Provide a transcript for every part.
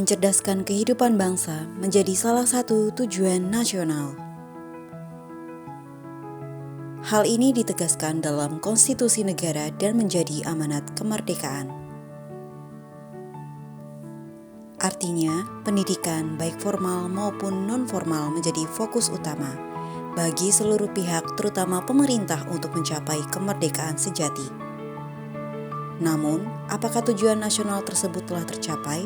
mencerdaskan kehidupan bangsa menjadi salah satu tujuan nasional. Hal ini ditegaskan dalam konstitusi negara dan menjadi amanat kemerdekaan. Artinya, pendidikan baik formal maupun non-formal menjadi fokus utama bagi seluruh pihak, terutama pemerintah, untuk mencapai kemerdekaan sejati. Namun, apakah tujuan nasional tersebut telah tercapai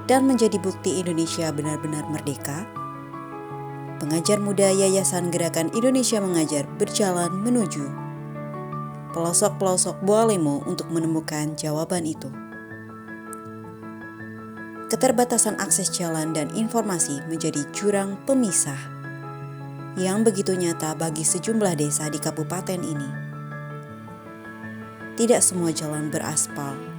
dan menjadi bukti Indonesia benar-benar merdeka? Pengajar muda Yayasan Gerakan Indonesia Mengajar berjalan menuju pelosok-pelosok Bualemo untuk menemukan jawaban itu. Keterbatasan akses jalan dan informasi menjadi jurang pemisah yang begitu nyata bagi sejumlah desa di kabupaten ini. Tidak semua jalan beraspal.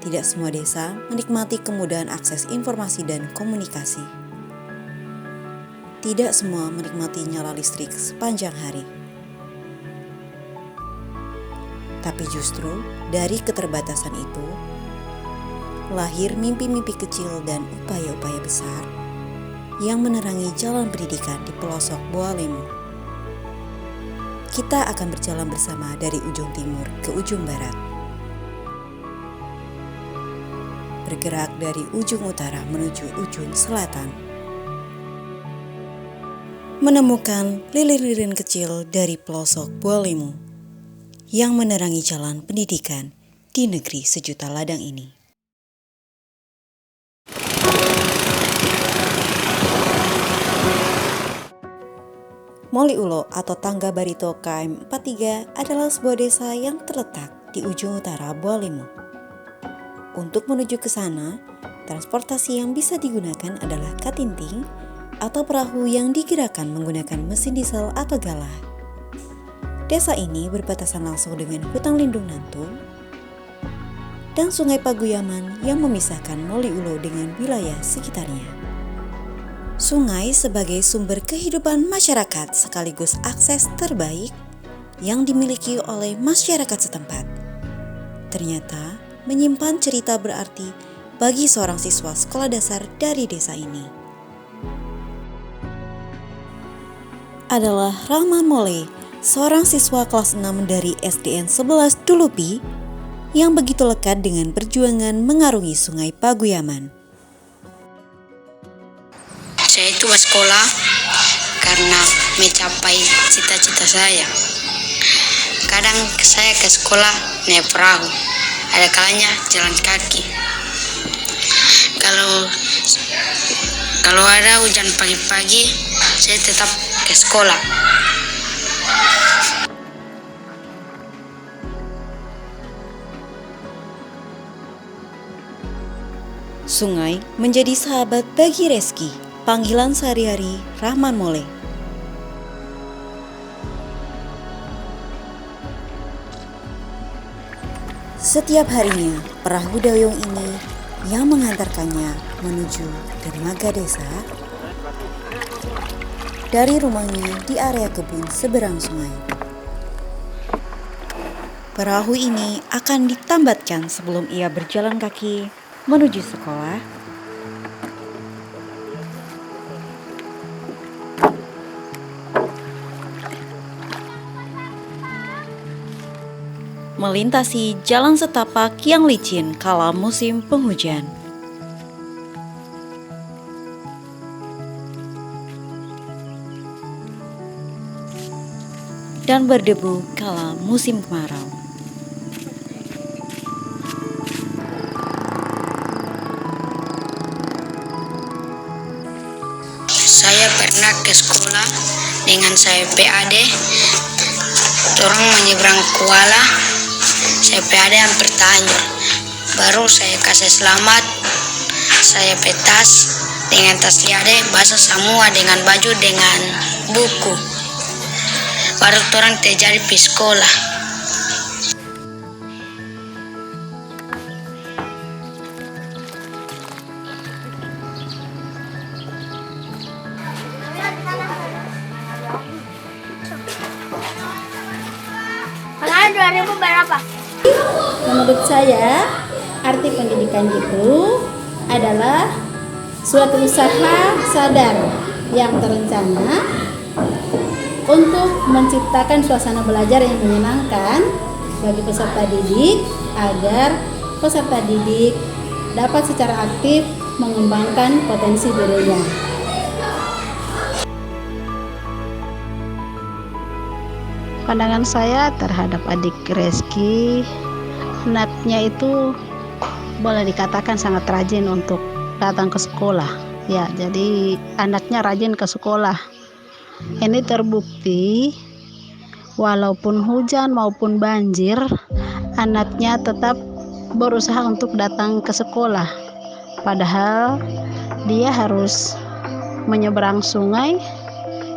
Tidak semua desa menikmati kemudahan akses informasi dan komunikasi. Tidak semua menikmati nyala listrik sepanjang hari. Tapi justru dari keterbatasan itu, lahir mimpi-mimpi kecil dan upaya-upaya besar yang menerangi jalan pendidikan di pelosok Bualemo. Kita akan berjalan bersama dari ujung timur ke ujung barat. Bergerak dari ujung utara menuju ujung selatan. Menemukan lilin-lilin kecil dari pelosok Bualemo yang menerangi jalan pendidikan di negeri sejuta ladang ini. Moli Ulo atau Tangga Barito KM 43 adalah sebuah desa yang terletak di ujung utara Bualemo. Untuk menuju ke sana, transportasi yang bisa digunakan adalah katinting atau perahu yang digerakkan menggunakan mesin diesel atau galah. Desa ini berbatasan langsung dengan hutan lindung Nantung dan Sungai Paguyaman yang memisahkan Moli Ulo dengan wilayah sekitarnya. Sungai sebagai sumber kehidupan masyarakat sekaligus akses terbaik yang dimiliki oleh masyarakat setempat, ternyata menyimpan cerita berarti bagi seorang siswa sekolah dasar dari desa ini. Adalah Rahman Mole, seorang siswa kelas 6 dari SDN 11 Dulupi yang begitu lekat dengan perjuangan mengarungi Sungai Paguyaman. Saya itu sekolah karena mencapai cita-cita saya. Kadang saya ke sekolah naik perahu, ada kalanya jalan kaki. Kalau ada hujan pagi-pagi, saya tetap ke sekolah. Sungai menjadi sahabat bagi Reski, panggilan sehari-hari Rahman Mole. Setiap harinya, perahu dayung ini yang mengantarkannya menuju dermaga desa dari rumahnya di area kebun seberang sungai. Perahu ini akan ditambatkan sebelum ia berjalan kaki menuju sekolah. Melintasi jalan setapak yang licin kala musim penghujan. Dan berdebu kala musim kemarau. Saya pernah ke sekolah dengan saya PAD. Orang menyeberang kuala, saya PAD hampir terlanjur. Baru saya kasih selamat, saya petas dengan tas liade, basah semua dengan baju dengan buku. Baru orang terjadi di sekolah. Kalian 2000 berapa? Menurut saya arti pendidikan itu adalah suatu usaha sadar yang terencana untuk menciptakan suasana belajar yang menyenangkan bagi peserta didik agar peserta didik dapat secara aktif mengembangkan potensi dirinya. Pandangan saya terhadap adik Reski, anaknya itu boleh dikatakan sangat rajin untuk datang ke sekolah. Ya, jadi anaknya rajin ke sekolah. Ini terbukti walaupun hujan maupun banjir, anaknya tetap berusaha untuk datang ke sekolah. Padahal dia harus menyeberang sungai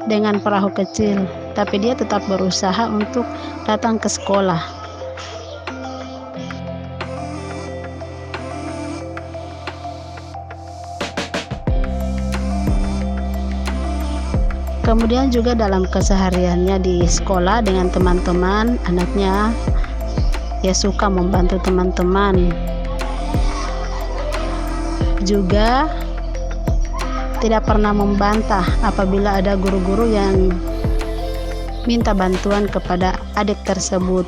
dengan perahu kecil, tapi dia tetap berusaha untuk datang ke sekolah. Kemudian juga dalam kesehariannya di sekolah dengan teman-teman, anaknya ya suka membantu teman-teman. Juga tidak pernah membantah apabila ada guru-guru yang minta bantuan kepada adik tersebut.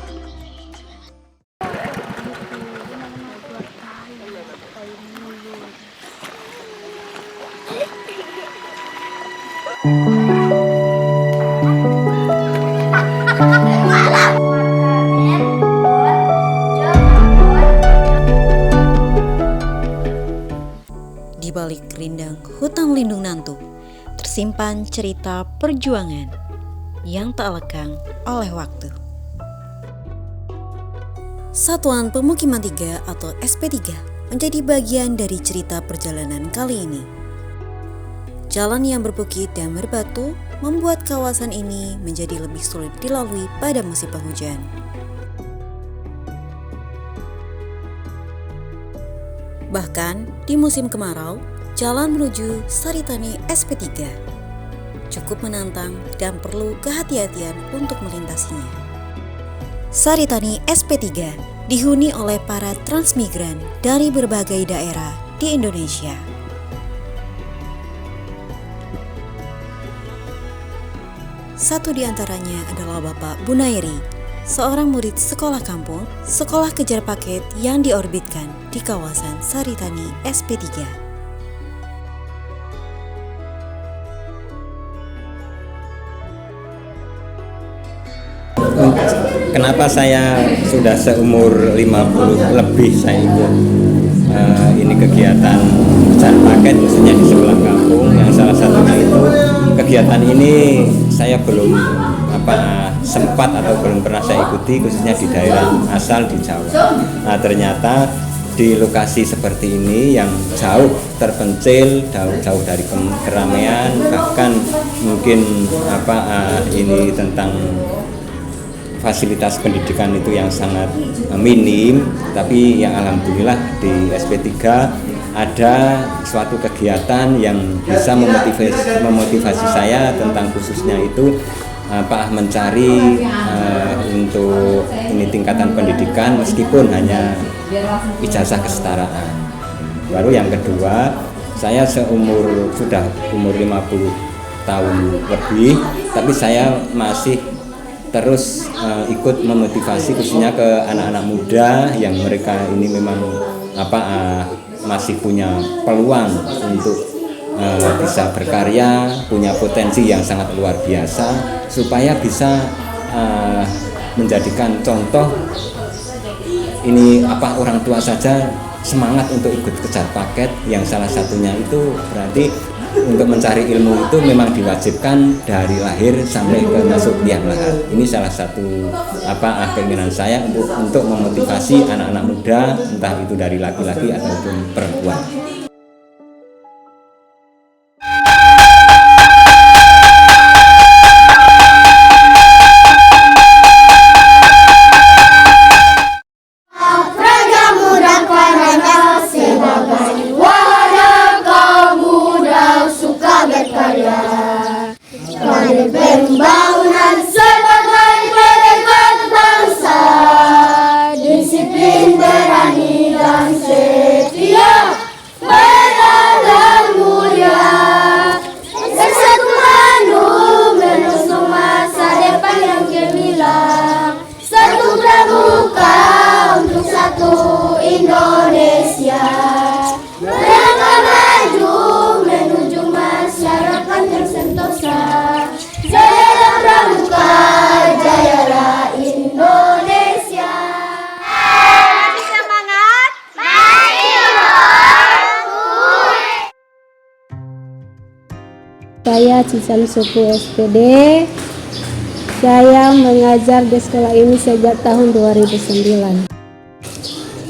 Di balik rindang hutan lindung Nantu, tersimpan cerita perjuangan yang tak lekang oleh waktu. Satuan Pemukiman 3 atau SP3 menjadi bagian dari cerita perjalanan kali ini. Jalan yang berbukit dan berbatu membuat kawasan ini menjadi lebih sulit dilalui pada musim penghujan. Bahkan di musim kemarau, jalan menuju Saritani SP3 cukup menantang dan perlu kehati-hatian untuk melintasinya. Saritani SP3 dihuni oleh para transmigran dari berbagai daerah di Indonesia. Satu di antaranya adalah Bapak Bunairi, seorang murid sekolah kampung, sekolah kejar paket yang diorbitkan di kawasan Saritani SP3. Kenapa saya sudah seumur 50 lebih saya ikut ini kegiatan kejar paket khususnya di sekolah kampung, yang salah satunya itu kegiatan ini saya belum sempat atau belum pernah saya ikuti khususnya di daerah asal di Jawa. Nah, ternyata di lokasi seperti ini yang jauh terpencil, jauh dari keramaian, bahkan mungkin ini tentang fasilitas pendidikan itu yang sangat minim, tapi yang alhamdulillah di SP3 ada suatu kegiatan yang bisa memotivasi saya tentang khususnya itu mencari untuk ini tingkatan pendidikan meskipun hanya ijazah kesetaraan. Baru yang kedua, saya sudah umur 50 tahun lebih, tapi saya masih terus ikut memotivasi khususnya ke anak-anak muda yang mereka ini memang masih punya peluang untuk bisa berkarya, punya potensi yang sangat luar biasa, supaya bisa menjadikan contoh ini orang tua saja semangat untuk ikut kejar paket, yang salah satunya itu berarti untuk mencari ilmu itu memang diwajibkan dari lahir sampai ke masuk liang lahat. Ini salah satu keinginan saya untuk memotivasi anak-anak muda, entah itu dari laki-laki ataupun perempuan. Pembangunan sebagai perekat bangsa, disiplin, berani dan Saya Cican Suku SPD. Saya mengajar di sekolah ini sejak tahun 2009.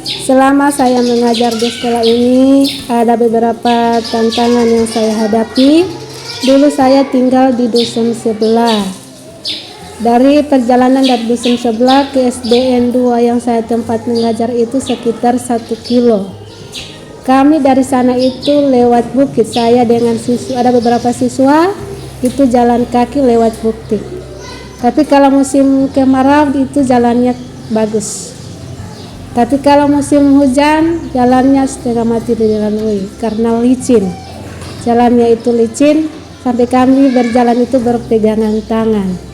Selama saya mengajar di sekolah ini, ada beberapa tantangan yang saya hadapi. Dulu saya tinggal di dusun sebelah. Dari perjalanan dari dusun sebelah ke SDN 2 yang saya tempat mengajar itu sekitar 1 kilo. Kami dari sana itu lewat bukit, saya dengan siswa, ada beberapa siswa itu jalan kaki lewat bukit. Tapi kalau musim kemarau itu jalannya bagus. Tapi kalau musim hujan jalannya setengah mati dilalui karena licin. Jalannya itu licin sampai kami berjalan itu berpegangan tangan.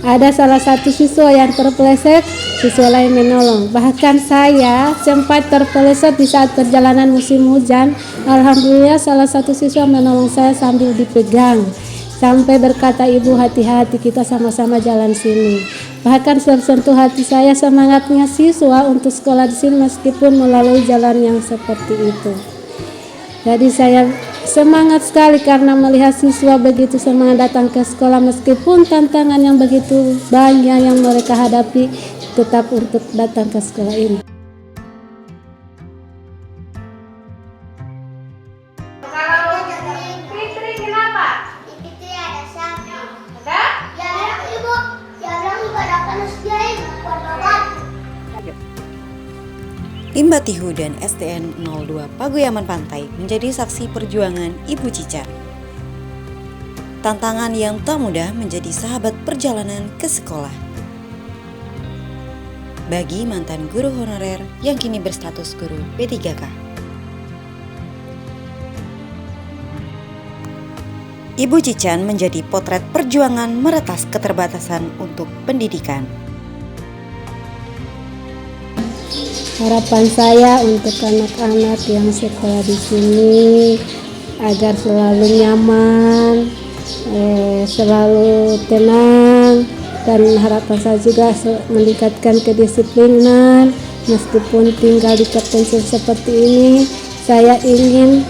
Ada salah satu siswa yang terpeleset, siswa lain menolong. Bahkan saya sempat terpeleset di saat perjalanan musim hujan. Alhamdulillah salah satu siswa menolong saya sambil dipegang. Sampai berkata, "Ibu, hati-hati, kita sama-sama jalan sini." Bahkan tersentuh hati saya semangatnya siswa untuk sekolah di sini meskipun melalui jalan yang seperti itu. Jadi saya semangat sekali karena melihat siswa begitu semangat datang ke sekolah meskipun tantangan yang begitu banyak yang mereka hadapi tetap untuk datang ke sekolah ini. Fitri kenapa? Fitri ada sapi. Ada? Ya, Ibu. Ya, nggak ada panas dia, Ibu. Limba Tihu dan SDN 02 Pagoyaman Pantai menjadi saksi perjuangan Ibu Cican. Tantangan yang tak mudah menjadi sahabat perjalanan ke sekolah bagi mantan guru honorer yang kini berstatus guru P3K. Ibu Cican menjadi potret perjuangan meretas keterbatasan untuk pendidikan. Harapan saya untuk anak-anak yang sekolah di sini agar selalu nyaman, selalu tenang, dan harapan saya juga meningkatkan kedisiplinan. Meskipun tinggal di terpencil seperti ini, saya ingin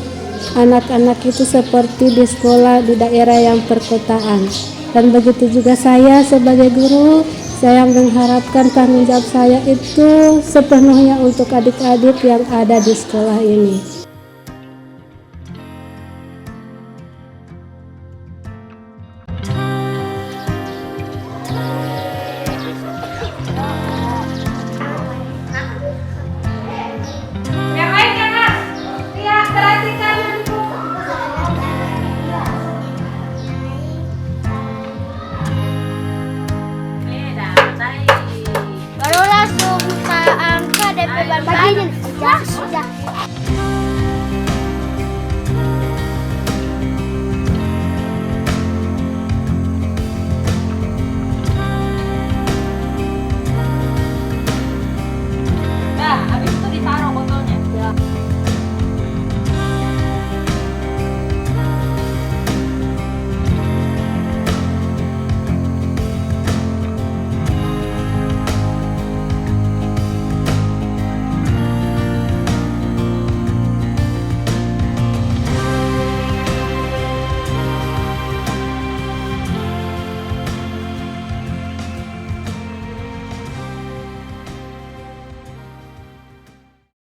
anak-anak itu seperti di sekolah di daerah yang perkotaan. Dan begitu juga saya sebagai guru, saya mengharapkan tanggung jawab saya itu sepenuhnya untuk adik-adik yang ada di sekolah ini.